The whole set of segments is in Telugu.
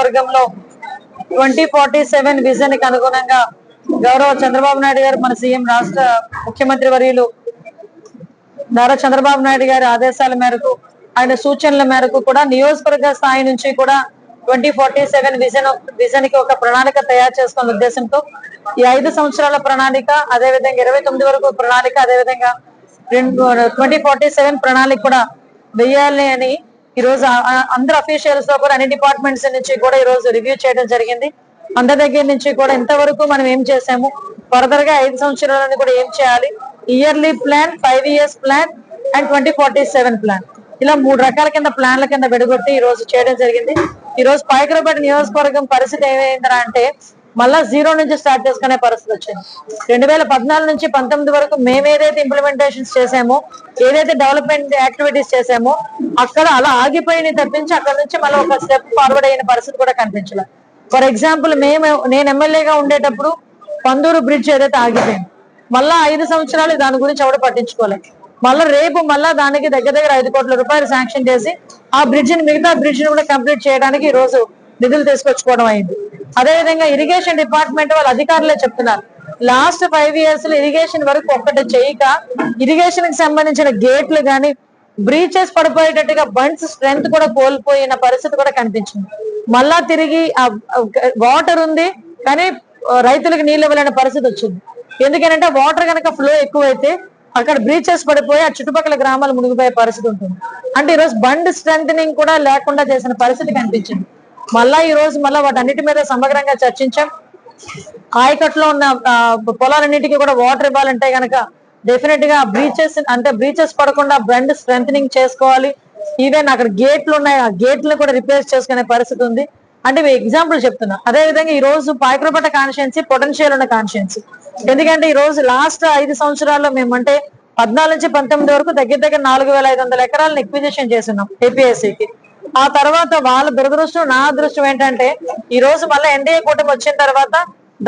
నియోజకవర్గంలో 2047 విజన్ కి అనుగుణంగా గౌరవ చంద్రబాబు నాయుడు గారు మన సీఎం రాష్ట్ర ముఖ్యమంత్రి వర్యులు నారా చంద్రబాబు నాయుడు గారి ఆదేశాల మేరకు ఆయన సూచనల మేరకు కూడా నియోజకవర్గ స్థాయి నుంచి కూడా 2047 విజన్ కి ఒక ప్రణాళిక తయారు చేసుకున్న ఉద్దేశంతో ఈ 5 సంవత్సరాల ప్రణాళిక, అదేవిధంగా 29 వరకు ప్రణాళిక, అదేవిధంగా 2047 ప్రణాళిక కూడా వెయ్యాలి అని ఈ రోజు అందరు అఫీషియల్స్ తో కూడా అన్ని డిపార్ట్మెంట్స్ నుంచి కూడా ఈ రోజు రివ్యూ చేయడం జరిగింది. అందరి దగ్గర నుంచి కూడా ఇంతవరకు మనం ఏం చేసాము, ఫర్దర్ గా 5 సంవత్సరాలను కూడా ఏం చేయాలి, yearly plan, 5 years plan and 2047 plan, ఇలా 3 రకాల కింద ప్లాన్ల కింద విడగొట్టి ఈ రోజు చేయడం జరిగింది. ఈ రోజు పాయకరావుపేట నియోజకవర్గం పరిస్థితి ఏమైందా అంటే మళ్ళా 0 నుంచి స్టార్ట్ చేసుకునే పరిస్థితి వచ్చింది. 2014 నుంచి 19 వరకు మేము ఏదైతే ఇంప్లిమెంటేషన్స్ చేసామో, ఏదైతే డెవలప్మెంట్ యాక్టివిటీస్ చేసామో అక్కడ అలా ఆగిపోయి తప్పించి అక్కడ నుంచి మళ్ళీ ఒక స్టెప్ ఫార్వర్డ్ అయిన పరిస్థితి కూడా కనిపించలేదు. ఫర్ ఎగ్జాంపుల్ నేను ఎమ్మెల్యేగా ఉండేటప్పుడు పందూరు బ్రిడ్జ్ ఏదైతే ఆగిపోయింది, మళ్ళా 5 సంవత్సరాలు దాని గురించి ఎవరు పట్టించుకోలేదు. రేపు దానికి దగ్గర 5 కోట్ల రూపాయలు శాంక్షన్ చేసి ఆ మిగతా బ్రిడ్జ్ ని కూడా కంప్లీట్ చేయడానికి ఈ రోజు నిధులు తీసుకొచ్చుకోవడం అయింది. అదేవిధంగా ఇరిగేషన్ డిపార్ట్మెంట్ వాళ్ళ అధికారులే చెప్తున్నారు, లాస్ట్ 5 years లో ఇరిగేషన్ వరకు ఒక్కటి చేయక ఇరిగేషన్ కి సంబంధించిన గేట్లు గాని బ్రీచెస్ పడిపోయేటట్టుగా బండ్స్ స్ట్రెంగ్త్ కూడా కోల్పోయిన పరిస్థితి కూడా కనిపించింది. మళ్ళా తిరిగి వాటర్ ఉంది కానీ రైతులకు నీళ్ళు ఇవ్వలేని పరిస్థితి వచ్చింది. ఎందుకంటే వాటర్ కనుక ఫ్లో ఎక్కువైతే అక్కడ బ్రీచెస్ పడిపోయి ఆ చుట్టుపక్కల గ్రామాలు మునిగిపోయే పరిస్థితి ఉంటుంది. అంటే ఈ రోజు బండ్ స్ట్రెంథనింగ్ కూడా లేకుండా చేసిన పరిస్థితి కనిపించింది. ఈ రోజు వాటన్నిటి మీద సమగ్రంగా చర్చించాం. ఆయకట్లో ఉన్న పొలాలన్నిటికీ కూడా వాటర్ ఇవ్వాలంటే కనుక డెఫినెట్ గా బ్రీచెస్ పడకుండా బండ్ స్ట్రెంథనింగ్ చేసుకోవాలి. ఈవెన్ అక్కడ గేట్లు ఉన్నాయి, ఆ గేట్లను కూడా రిపేర్ చేసుకునే పరిస్థితి ఉంది. అంటే ఎగ్జాంపుల్ చెప్తున్నా. అదే విధంగా ఈ రోజు పాయకరావుపేట కాన్స్టిట్యుయెన్సీ పొటెన్షియల్ ఉన్న కాన్స్టిట్యుయెన్సీ. ఎందుకంటే ఈ రోజు లాస్ట్ 5 సంవత్సరాల్లో మేమంటే 14 నుంచి 19 వరకు దగ్గర 4500 ఎకరాలను ఎక్విజిషన్ చేస్తున్నాం ఏపీఎస్సీకి. ఆ తర్వాత వాళ్ళ దురదృష్టం, నా అదృష్టం ఏంటంటే ఈ రోజు మళ్ళీ ఎన్డీఏ కూటమి వచ్చిన తర్వాత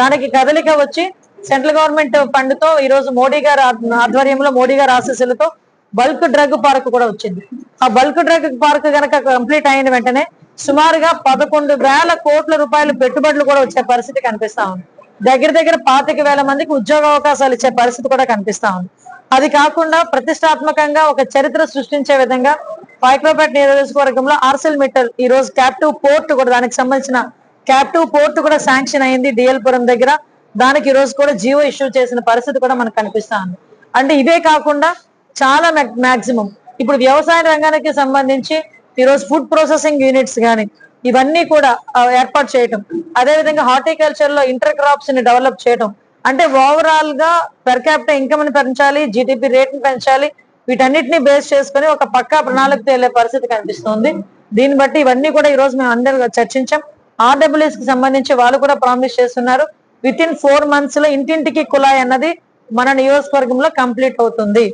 దానికి కదలిక వచ్చి సెంట్రల్ గవర్నమెంట్ ఫండ్ తో ఈ రోజు మోడీ గారి ఆధ్వర్యంలో, మోడీ గారి ఆశీస్సులతో బల్క్ డ్రగ్ పార్క్ కూడా వచ్చింది. ఆ బల్క్ డ్రగ్ పార్క్ కనుక కంప్లీట్ అయిన వెంటనే సుమారుగా 11,000 కోట్ల రూపాయలు పెట్టుబడులు కూడా వచ్చే పరిస్థితి కనిపిస్తా ఉంది. దగ్గర 25,000 మందికి ఉద్యోగ అవకాశాలు ఇచ్చే పరిస్థితి కూడా కనిపిస్తా ఉంది. అది కాకుండా ప్రతిష్టాత్మకంగా ఒక చరిత్ర సృష్టించే విధంగా పాయకరావుపేట నియోజకవర్గంలో ఆర్సెల్ మిట్టల్ ఈ రోజు క్యాప్టివ్ పోర్ట్ కూడా, దానికి సంబంధించిన క్యాప్టివ్ పోర్ట్ కూడా శాంక్షన్ అయింది డిఎల్పురం దగ్గర. దానికి ఈ రోజు కూడా జియో ఇష్యూ చేసిన పరిస్థితి కూడా మనకు కనిపిస్తా ఉంది. అంటే ఇవే కాకుండా చాలా మాక్సిమం ఇప్పుడు వ్యవసాయ రంగానికి సంబంధించి ఈ రోజు ఫుడ్ ప్రాసెసింగ్ యూనిట్స్ కానీ ఇవన్నీ కూడా ఏర్పాటు చేయటం, అదేవిధంగా హార్టికల్చర్ లో ఇంటర్ క్రాప్స్ ని డెవలప్ చేయటం, అంటే ఓవరాల్ గా పెర్ క్యాపిటల్ ఇన్కమ్ ని పెంచాలి, జీడిపి రేట్ ని పెంచాలి, వీటన్నిటిని బేస్ చేసుకుని ఒక పక్కా ప్రణాళికతో వెళ్లే పరిస్థితి కనిపిస్తుంది. దీన్ని బట్టి ఇవన్నీ కూడా ఈ రోజు మేము అందరూ చర్చించాం. ఆర్డబ్ల్యూఎస్ కి సంబంధించి వాళ్ళు కూడా ప్రామిస్ చేస్తున్నారు, విత్ ఇన్ 4 months లో ఇంటింటికి కుళాయి అన్నది మన నియోజకవర్గంలో కంప్లీట్ అవుతుంది.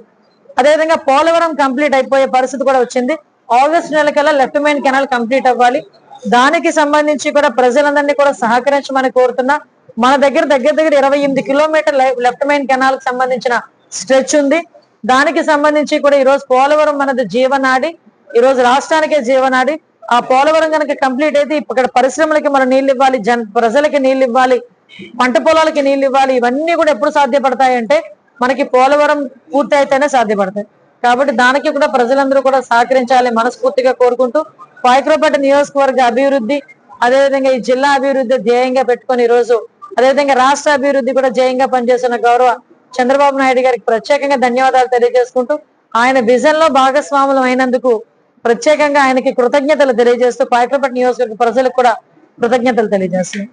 అదేవిధంగా పోలవరం కంప్లీట్ అయిపోయే పరిస్థితి కూడా వచ్చింది. ఆగస్టు నెల కల్లా లెఫ్ట్ మెయిన్ కెనాల్ కంప్లీట్ అవ్వాలి. దానికి సంబంధించి కూడా ప్రజలందరినీ కూడా సహకరించమని కోరుతున్నా. మన దగ్గర 28 కిలోమీటర్ల లెఫ్ట్ మెయిన్ కెనాల్ కి సంబంధించిన స్ట్రెచ్ ఉంది. దానికి సంబంధించి కూడా ఈ రోజు పోలవరం మనది జీవనాడి, ఈ రోజు రాష్ట్రానికే జీవనాడి. ఆ పోలవరం కనుక కంప్లీట్ అయితే ఇక్కడ పరిశ్రమలకి మనం నీళ్లు ఇవ్వాలి, ప్రజలకి నీళ్లు ఇవ్వాలి, పంట పొలాలకి నీళ్లు ఇవ్వాలి. ఇవన్నీ కూడా ఎప్పుడు సాధ్యపడతాయి అంటే మనకి పోలవరం పూర్తి అయితేనే సాధ్యపడతాయి. కాబట్టి దానికి కూడా ప్రజలందరూ కూడా సహకరించాలి మనస్ఫూర్తిగా కోరుకుంటూ, పాయకరావుపేట నియోజకవర్గ అభివృద్ధి, అదేవిధంగా ఈ జిల్లా అభివృద్ధి ధ్యేయంగా పెట్టుకుని ఈ రోజు అదేవిధంగా రాష్ట్ర అభివృద్ధి కూడా ధ్యేయంగా పనిచేస్తున్న గౌరవ చంద్రబాబు నాయుడు గారికి ప్రత్యేకంగా ధన్యవాదాలు తెలియజేసుకుంటూ, ఆయన విజన్ లో భాగస్వాములు అయినందుకు ప్రత్యేకంగా ఆయనకి కృతజ్ఞతలు తెలియజేస్తూ పాయకరావుపేట నియోజకవర్గ ప్రజలకు కూడా కృతజ్ఞతలు తెలియజేస్తున్నాం.